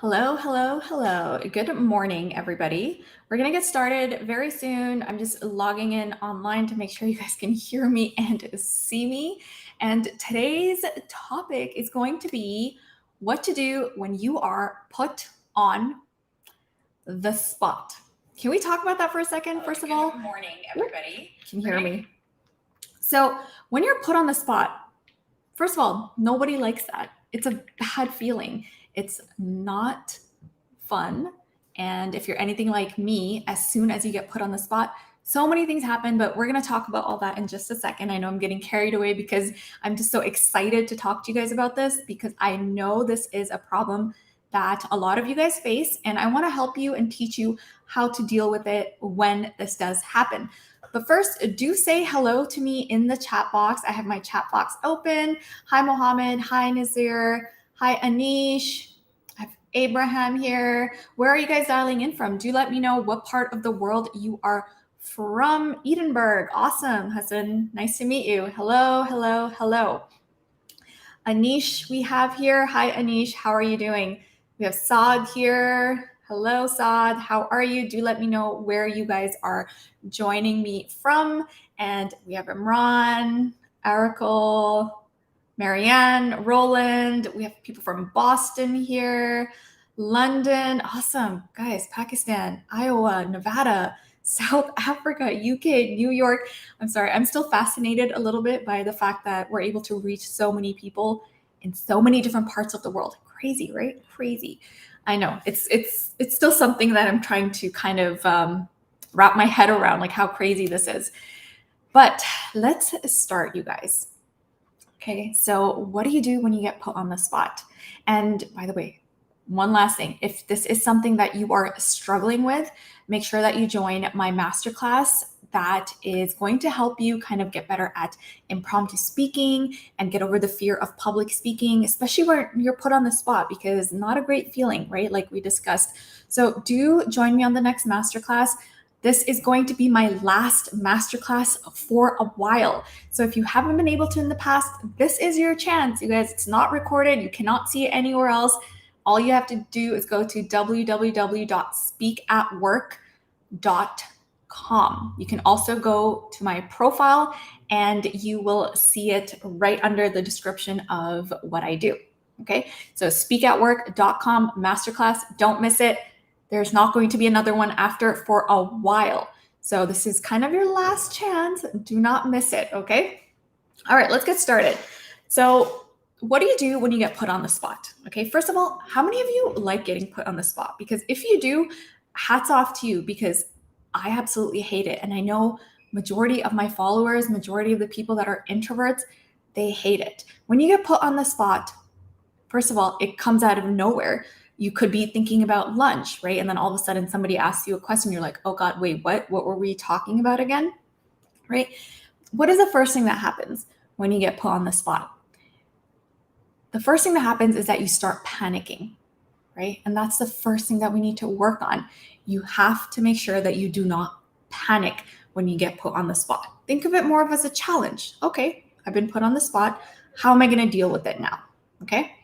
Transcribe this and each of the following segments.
Hello, hello, hello. Good morning, everybody. We're going to get started very soon. I'm just logging in online to make sure you guys can hear me and see me. And today's topic is going to be what to do when you are put on the spot. Can we talk about that for a second, first of all? Good morning, everybody. Can you hear me? So, when you're put on the spot, first of all, nobody likes that. It's a bad feeling. It's not fun. And if you're anything like me, as soon as you get put on the spot, so many things happen, but we're going to talk about all that in just a second. I know I'm getting carried away because I'm just so excited to talk to you guys about this because I know this is a problem that a lot of you guys face, and I want to help you and teach you how to deal with it when this does happen. But first, do say hello to me in the chat box. I have my chat box open. Hi, Mohammed. Hi, Nazir. Hi, Anish. Abraham here. Where are you guys dialing in from? Do let me know what part of the world you are from. Edinburgh. Awesome, Hassan. Nice to meet you. Hello, hello, hello. Anish, we have here. Hi, Anish. How are you doing? We have Saad here. Hello, Saad. How are you? Do let me know where you guys are joining me from. And we have Imran, Arakel, Marianne, Roland. We have people from Boston here, London. Awesome. Guys, Pakistan, Iowa, Nevada, South Africa, UK, New York. I'm sorry, I'm still fascinated a little bit by the fact that we're able to reach so many people in so many different parts of the world. Crazy, right? Crazy. I know. It's still something that I'm trying to kind of wrap my head around, like how crazy this is. But let's start, you guys. Okay, so what do you do when you get put on the spot? And by the way, one last thing, if this is something that you are struggling with, make sure that you join my masterclass that is going to help you kind of get better at impromptu speaking and get over the fear of public speaking, especially when you're put on the spot, because not a great feeling, right? Like we discussed. So do join me on the next masterclass. This is going to be my last masterclass for a while. So if you haven't been able to in the past, this is your chance. You guys, it's not recorded. You cannot see it anywhere else. All you have to do is go to www.speakatwork.com. You can also go to my profile and you will see it right under the description of what I do. Okay, so speakatwork.com masterclass. Don't miss it. There's not going to be another one after for a while. So this is kind of your last chance. Do not miss it, okay? All right, let's get started. So what do you do when you get put on the spot? Okay, first of all, how many of you like getting put on the spot? Because if you do, hats off to you because I absolutely hate it. And I know majority of my followers, majority of the people that are introverts, they hate it. When you get put on the spot, first of all, it comes out of nowhere. You could be thinking about lunch, right? And then all of a sudden somebody asks you a question. You're like, oh God, wait, what? What were we talking about again? Right? What is the first thing that happens when you get put on the spot? The first thing that happens is that you start panicking, right? And that's the first thing that we need to work on. You have to make sure that you do not panic when you get put on the spot. Think of it more of as a challenge. Okay, I've been put on the spot. How am I going to deal with it now? Okay.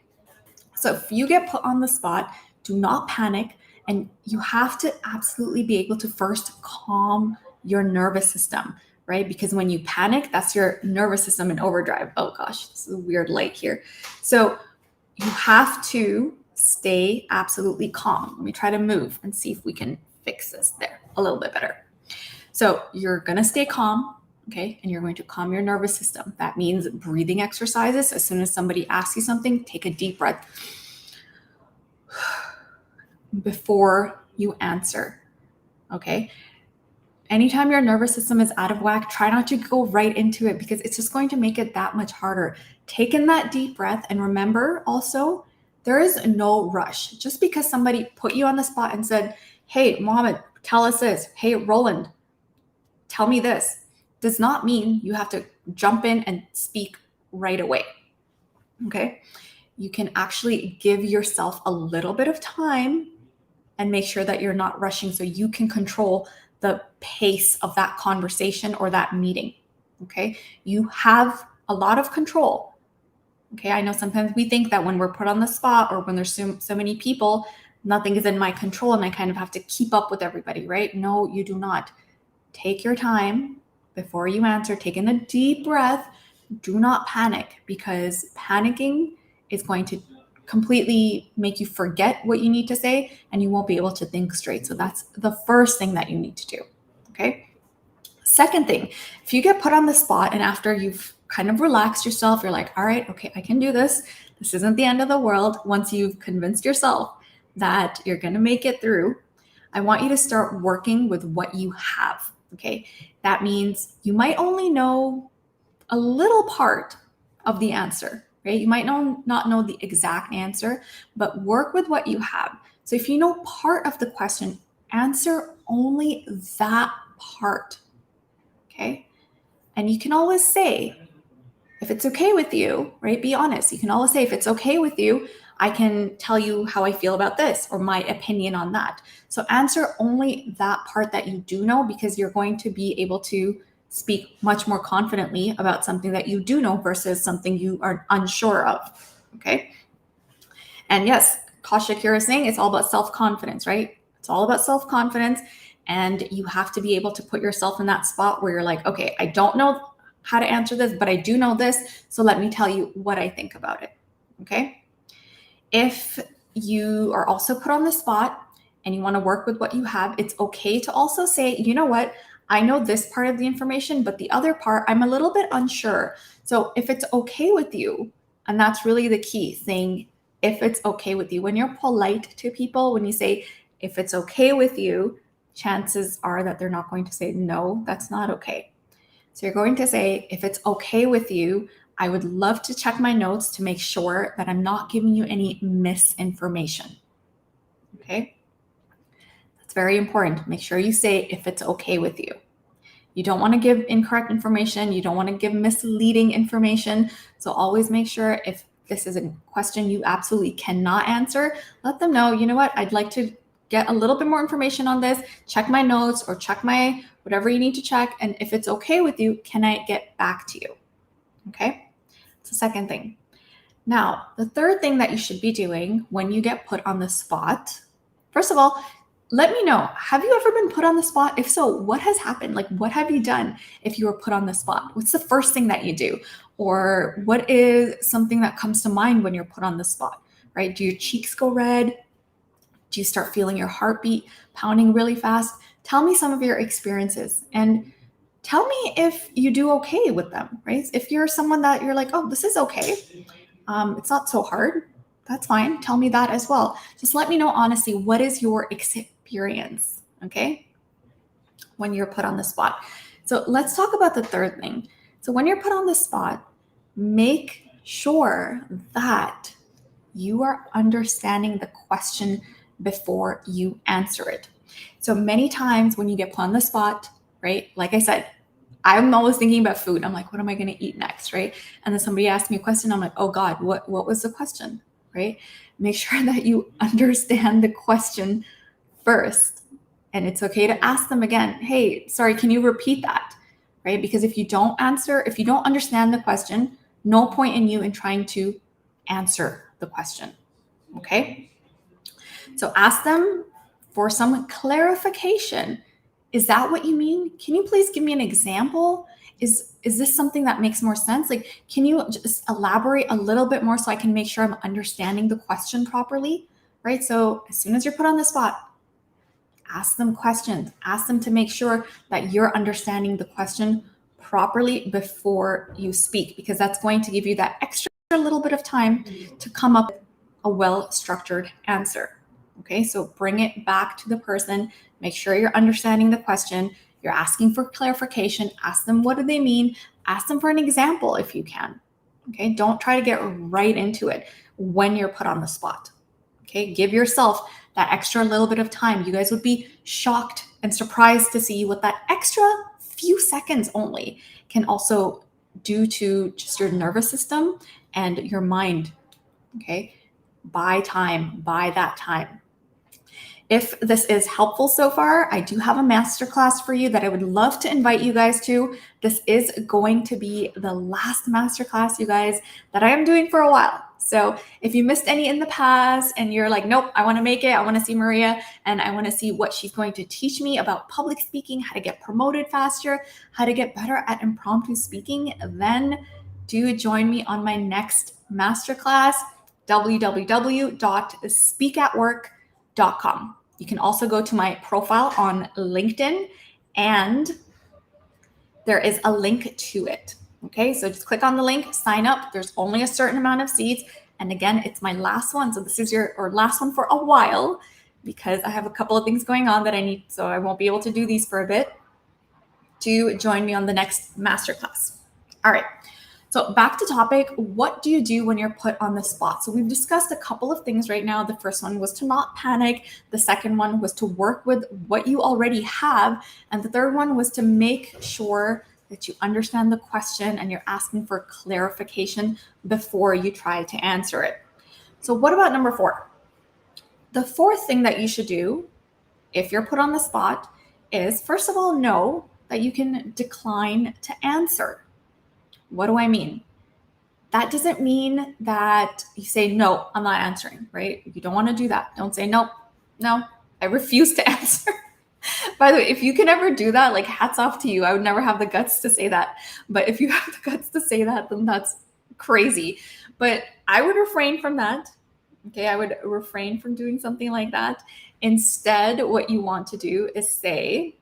So if you get put on the spot, do not panic. And you have to absolutely be able to first calm your nervous system, right? Because when you panic, that's your nervous system in overdrive. Oh gosh, this is a weird light here. So you have to stay absolutely calm. Let me try to move and see if we can fix this there a little bit better. So you're going to stay calm. Okay, and you're going to calm your nervous system. That means breathing exercises. As soon as somebody asks you something, take a deep breath before you answer. Okay, anytime your nervous system is out of whack, try not to go right into it because it's just going to make it that much harder. Take in that deep breath and remember also, there is no rush. Just because somebody put you on the spot and said, hey, Mohammed, tell us this. Hey, Roland, tell me this, does not mean you have to jump in and speak right away. Okay? You can actually give yourself a little bit of time and make sure that you're not rushing so you can control the pace of that conversation or that meeting. Okay? You have a lot of control Okay, I know sometimes we think that when we're put on the spot or when there's so many people, nothing is in my control and I kind of have to keep up with everybody, right? No, you do not. Take your time before you answer. Take in a deep breath. Do not panic, because panicking is going to completely make you forget what you need to say and you won't be able to think straight. So that's the first thing that you need to do. Okay. Second thing, if you get put on the spot and after you've kind of relaxed yourself, you're like, all right, okay, I can do this. This isn't the end of the world. Once you've convinced yourself that you're going to make it through, I want you to start working with what you have. Okay. That means you might only know a little part of the answer, right? You might not know the exact answer, but work with what you have. So if you know part of the question, answer only that part. Okay. And you can always say, if it's okay with you, right? Be honest. You can always say, if it's okay with you, I can tell you how I feel about this or my opinion on that. So answer only that part that you do know, because you're going to be able to speak much more confidently about something that you do know versus something you are unsure of. Okay. And yes, Kosh Shakira is saying it's all about self-confidence, right? It's all about self-confidence. And you have to be able to put yourself in that spot where you're like, okay, I don't know how to answer this, but I do know this. So let me tell you what I think about it. Okay. If you are also put on the spot and you want to work with what you have, it's okay to also say, you know what? I know this part of the information, but the other part, I'm a little bit unsure. So if it's okay with you, and that's really the key, saying, if it's okay with you. When you're polite to people, when you say, if it's okay with you, chances are that they're not going to say, no, that's not okay. So you're going to say, if it's okay with you, I would love to check my notes to make sure that I'm not giving you any misinformation. Okay? That's very important. Make sure you say, if it's okay with you. You don't want to give incorrect information. You don't want to give misleading information. So always make sure, if this is a question you absolutely cannot answer, let them know, you know what, I'd like to get a little bit more information on this, check my notes or check my whatever you need to check. And if it's okay with you, can I get back to you? Okay. It's the second thing. Now, the third thing that you should be doing when you get put on the spot, first of all, let me know, have you ever been put on the spot? If so, what has happened? Like, what have you done if you were put on the spot? What's the first thing that you do? Or what is something that comes to mind when you're put on the spot, right? Do your cheeks go red? Do you start feeling your heartbeat pounding really fast? Tell me some of your experiences and tell me if you do okay with them, right? If you're someone that you're like, oh, this is okay. It's not so hard. That's fine. Tell me that as well. Just let me know honestly, what is your experience, okay, when you're put on the spot. So let's talk about the third thing. So when you're put on the spot, make sure that you are understanding the question before you answer it. So many times when you get put on the spot, right, like I said, I'm always thinking about food. I'm like, what am I going to eat next, right? And then somebody asks me a question. I'm like, oh God, what was the question, right? Make sure that you understand the question first. And it's okay to ask them again, hey, sorry, can you repeat that, right? Because if you don't understand the question, no point in you in trying to answer the question, okay? So ask them for some clarification. Is that what you mean? Can you please give me an example? Is this something that makes more sense? Like, can you just elaborate a little bit more so I can make sure I'm understanding the question properly, right? So as soon as you're put on the spot, ask them questions. Ask them to make sure that you're understanding the question properly before you speak, because that's going to give you that extra little bit of time to come up with a well-structured answer. Okay, so bring it back to the person. Make sure you're understanding the question. You're asking for clarification. Ask them, what do they mean? Ask them for an example if you can. Okay, don't try to get right into it when you're put on the spot. Okay, give yourself that extra little bit of time. You guys would be shocked and surprised to see what that extra few seconds only can also do to just your nervous system and your mind. Okay, buy time, buy that time. If this is helpful so far, I do have a masterclass for you that I would love to invite you guys to. This is going to be the last masterclass, you guys, that I am doing for a while. So if you missed any in the past and you're like, nope, I want to make it, I want to see Maria, and I want to see what she's going to teach me about public speaking, how to get promoted faster, how to get better at impromptu speaking, then do join me on my next masterclass, www.speakatwork.com. You can also go to my profile on LinkedIn and there is a link to it. Okay, so just click on the link, sign up. There's only a certain amount of seats. And again, it's my last one. So this is your last one for a while because I have a couple of things going on that I need, so I won't be able to do these for a bit. To join me on the next masterclass. All right. So back to topic, what do you do when you're put on the spot? So we've discussed a couple of things right now. The first one was to not panic. The second one was to work with what you already have. And the third one was to make sure that you understand the question and you're asking for clarification before you try to answer it. So what about number 4? The fourth thing that you should do if you're put on the spot is, first of all, know that you can decline to answer. What do I mean? That doesn't mean that you say, no, I'm not answering, right? You don't want to do that. Don't say, no, I refuse to answer. By the way, if you can ever do that, like hats off to you. I would never have the guts to say that. But if you have the guts to say that, then that's crazy. But I would refrain from that. Okay, I would refrain from doing something like that. Instead, what you want to do is say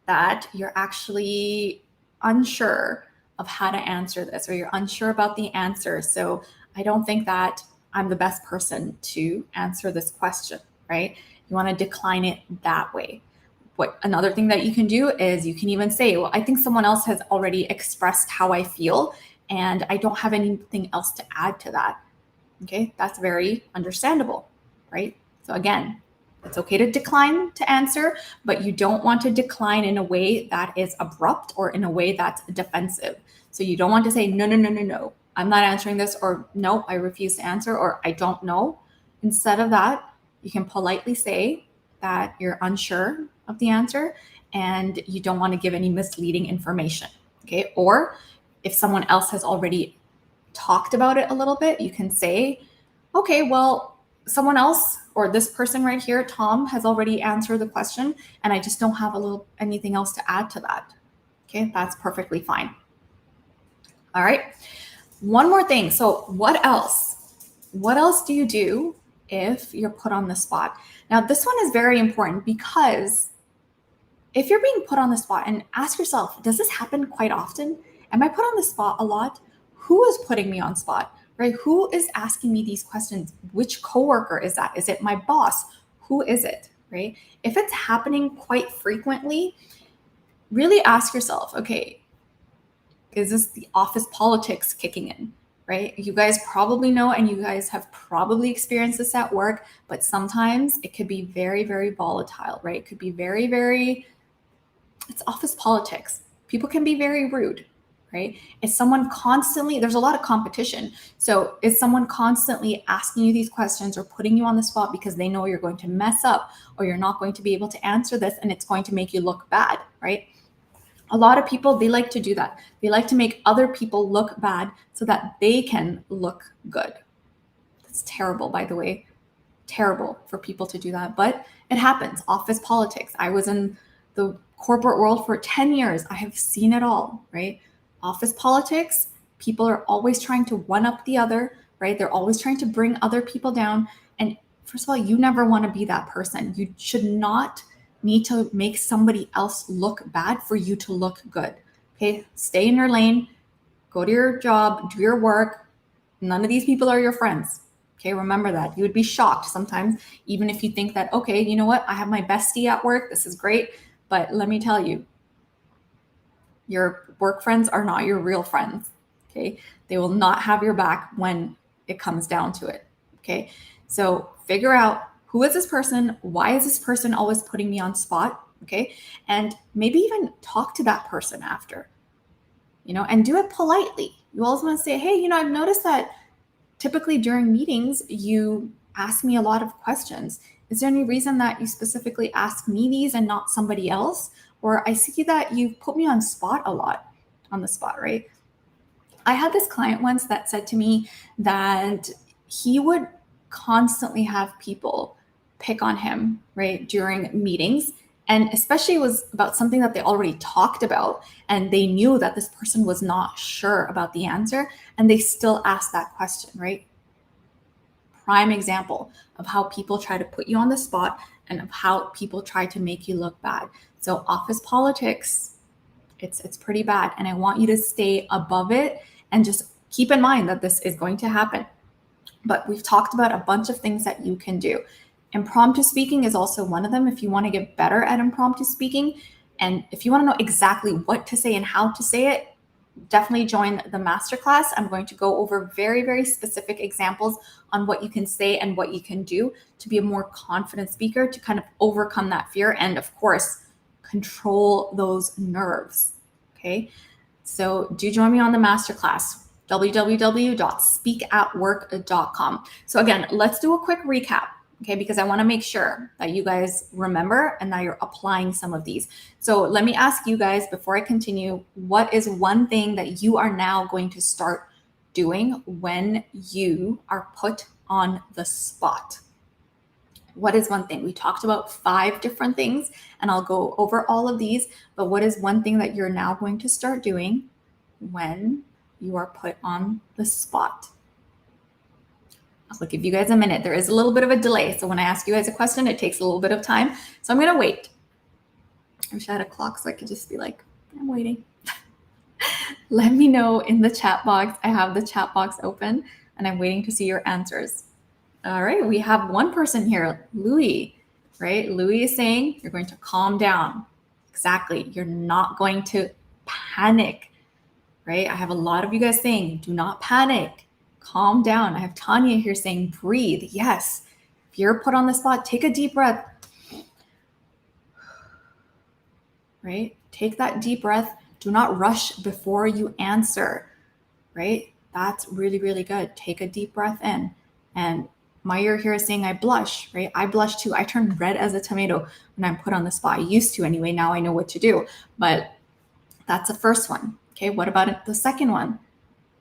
that you're actually unsure of how to answer this, or you're unsure about the answer. So I don't think that I'm the best person to answer this question, right? You want to decline it that way. Another thing that you can do is you can even say, well, I think someone else has already expressed how I feel and I don't have anything else to add to that. Okay, that's very understandable, right? So again, it's okay to decline to answer, but you don't want to decline in a way that is abrupt or in a way that's defensive. So you don't want to say, no, I'm not answering this, or no, I refuse to answer, or I don't know. Instead of that, you can politely say that you're unsure of the answer and you don't want to give any misleading information. Okay, or if someone else has already talked about it a little bit, you can say, okay, well, someone else or this person right here, Tom, has already answered the question and I just don't have anything else to add to that. Okay, that's perfectly fine. All right, one more thing. So what else? What else do you do if you're put on the spot? Now, this one is very important because if you're being put on the spot, and ask yourself, does this happen quite often? Am I put on the spot a lot? Who is putting me on spot? Right? Who is asking me these questions? Which coworker is that? Is it my boss? Who is it? Right? If it's happening quite frequently, really ask yourself, okay, is this the office politics kicking in? Right? You guys probably know, and you guys have probably experienced this at work, but sometimes it could be very, very volatile, right? It could be very, it's office politics. People can be very rude. Right? Is someone constantly, there's a lot of competition. So is someone constantly asking you these questions or putting you on the spot because they know you're going to mess up or you're not going to be able to answer this and it's going to make you look bad, right? A lot of people, they like to do that. They like to make other people look bad so that they can look good. That's terrible, by the way. Terrible for people to do that, but it happens. Office politics. I was in the corporate world for 10 years. I have seen it all, right? Office politics, people are always trying to one up the other, right? They're always trying to bring other people down. And first of all, you never want to be that person. You should not need to make somebody else look bad for you to look good. Okay, stay in your lane, go to your job, do your work. None of these people are your friends. Okay, remember that. You would be shocked sometimes, even if you think that, okay, you know what? I have my bestie at work. This is great. But let me tell you, your work friends are not your real friends, okay? They will not have your back when it comes down to it, okay? So figure out, who is this person? Why is this person always putting me on spot, okay? And maybe even talk to that person after, and do it politely. You always want to say, hey, I've noticed that typically during meetings, you ask me a lot of questions. Is there any reason that you specifically ask me these and not somebody else? Or I see that you put me on the spot, right? I had this client once that said to me that he would constantly have people pick on him, right, during meetings. And especially it was about something that they already talked about. And they knew that this person was not sure about the answer. And they still asked that question, right? Prime example of how people try to put you on the spot and of how people try to make you look bad. So office politics, it's pretty bad. And I want you to stay above it and just keep in mind that this is going to happen. But we've talked about a bunch of things that you can do. Impromptu speaking is also one of them if you want to get better at impromptu speaking. And if you want to know exactly what to say and how to say it, definitely join the masterclass. I'm going to go over very, very specific examples on what you can say and what you can do to be a more confident speaker, to kind of overcome that fear and, of course, control those nerves. Okay, so do join me on the masterclass, www.speakatwork.com. So again, let's do a quick recap, okay, because I want to make sure that you guys remember and that you're applying some of these. So let me ask you guys before I continue, what is one thing that you are now going to start doing when you are put on the spot? What is one thing? We talked about 5 different things, and I'll go over all of these, but what is one thing that you're now going to start doing when you are put on the spot? I'll give you guys a minute. There is a little bit of a delay. So when I ask you guys a question, it takes a little bit of time. So I'm going to wait. I wish I had a clock so I could just be like, I'm waiting. Let me know in the chat box. I have the chat box open and I'm waiting to see your answers. All right, we have one person here, Louis, right? Louis is saying you're going to calm down. Exactly. You're not going to panic, right? I have a lot of you guys saying, do not panic, calm down. I have Tanya here saying, breathe. Yes. If you're put on the spot, take a deep breath, right? Take that deep breath. Do not rush before you answer, right? That's really, really good. Take a deep breath in. And Meyer here is saying, I blush, right? I blush too. I turn red as a tomato when I'm put on the spot. I used to anyway. Now I know what to do. But that's the first one. Okay, what about the second one?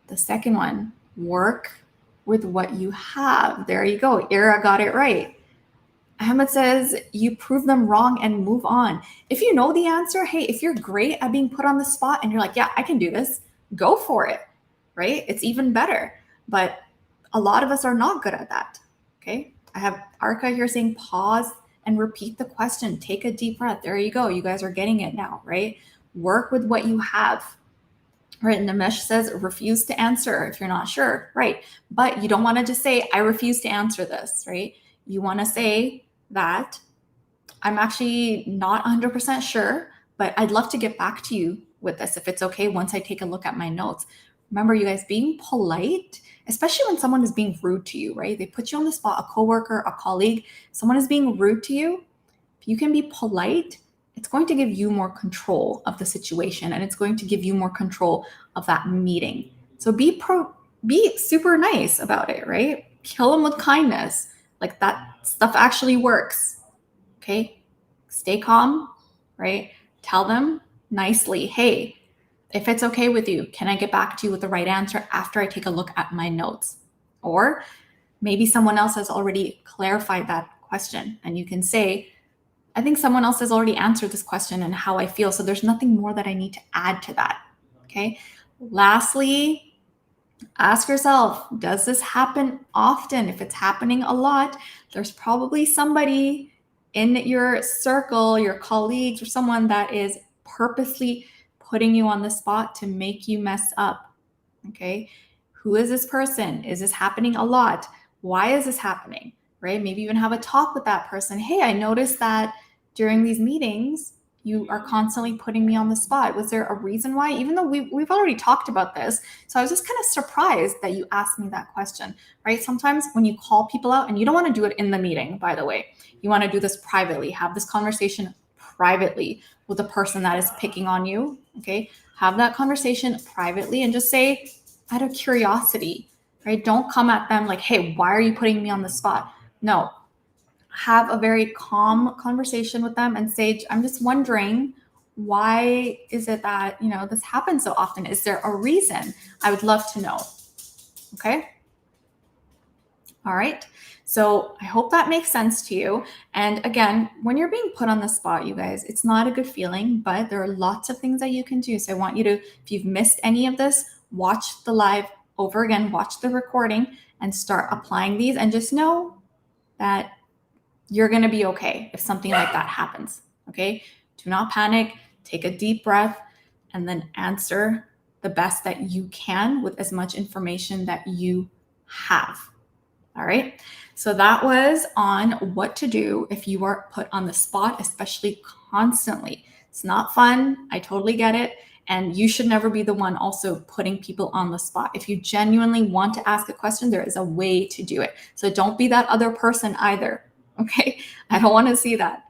The second one, work with what you have. There you go. Ira got it right. Ahmed says, you prove them wrong and move on. If you know the answer, hey, if you're great at being put on the spot and you're like, yeah, I can do this, go for it, right? It's even better. But a lot of us are not good at that. Okay, I have Arka here saying pause and repeat the question. Take a deep breath. There you go. You guys are getting it now, right? Work with what you have. Right, Namesh says refuse to answer if you're not sure, right? But you don't want to just say, I refuse to answer this, right? You want to say that I'm actually not 100% sure, but I'd love to get back to you with this if it's okay once I take a look at my notes. Remember, you guys, being polite, especially when someone is being rude to you, right? They put you on the spot, a coworker, a colleague, someone is being rude to you. If you can be polite, it's going to give you more control of the situation and it's going to give you more control of that meeting. So be super nice about it, right? Kill them with kindness. Like that stuff actually works. Okay? Stay calm, right? Tell them nicely, hey, if it's okay with you, can I get back to you with the right answer after I take a look at my notes? Or maybe someone else has already clarified that question and you can say, I think someone else has already answered this question and how I feel. So there's nothing more that I need to add to that. Okay. Lastly, ask yourself, does this happen often? If it's happening a lot, there's probably somebody in your circle, your colleagues, or someone that is purposely putting you on the spot to make you mess up. Okay. Who is this person? Is this happening a lot? Why is this happening? Right? Maybe even have a talk with that person. Hey, I noticed that during these meetings, you are constantly putting me on the spot. Was there a reason why? Even though we've already talked about this. So I was just kind of surprised that you asked me that question, right? Sometimes when you call people out, and you don't want to do it in the meeting, by the way, you want to do this privately, have this conversation privately with the person that is picking on you, okay? Have that conversation privately and just say, out of curiosity, right? Don't come at them like, hey, why are you putting me on the spot? No, have a very calm conversation with them and say, I'm just wondering, why is it that, this happens so often? Is there a reason? I would love to know. Okay. All right. So I hope that makes sense to you. And again, when you're being put on the spot, you guys, it's not a good feeling, but there are lots of things that you can do. So I want you to, if you've missed any of this, watch the live over again, watch the recording and start applying these, and just know that you're going to be okay if something like that happens. Okay. Do not panic. Take a deep breath and then answer the best that you can with as much information that you have. All right. So that was on what to do if you are put on the spot, especially constantly. It's not fun. I totally get it. And you should never be the one also putting people on the spot. If you genuinely want to ask a question, there is a way to do it. So don't be that other person either. Okay. I don't want to see that.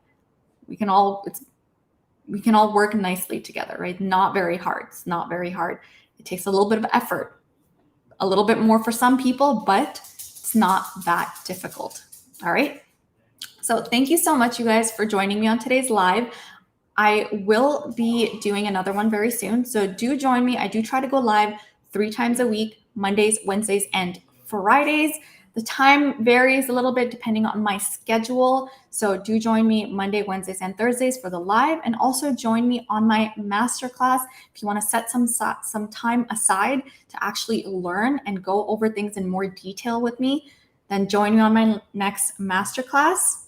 We can all work nicely together, right? Not very hard. It's not very hard. It takes a little bit of effort, a little bit more for some people, but it's not that difficult. All right. So thank you so much, you guys, for joining me on today's live. I will be doing another one very soon. So do join me. I do try to go live 3 times a week, Mondays, Wednesdays, and Fridays. The time varies a little bit depending on my schedule. So do join me Monday, Wednesdays, and Thursdays for the live, and also join me on my masterclass. If you want to set some time aside to actually learn and go over things in more detail with me, then join me on my next masterclass,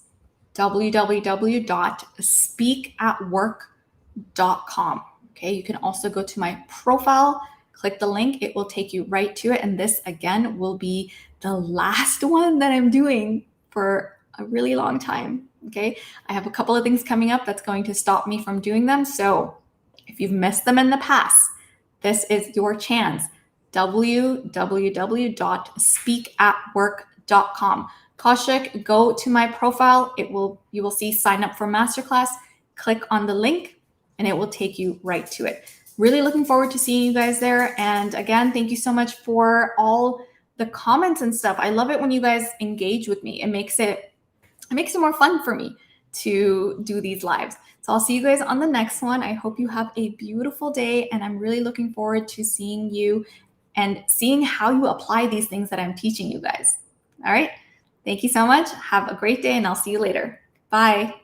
www.speakatwork.com. Okay, you can also go to my profile, click the link, it will take you right to it. And this again will be the last one that I'm doing for a really long time. Okay, I have a couple of things coming up that's going to stop me from doing them. So if you've missed them in the past, this is your chance. www.speakatwork.com. Kaushik, go to my profile. You will see sign up for masterclass. Click on the link and it will take you right to it. Really looking forward to seeing you guys there. And again, thank you so much for all the comments and stuff. I love it when you guys engage with me. It makes it more fun for me to do these lives. So I'll see you guys on the next one. I hope you have a beautiful day, and I'm really looking forward to seeing you and seeing how you apply these things that I'm teaching you guys. All right. Thank you so much. Have a great day, and I'll see you later. Bye.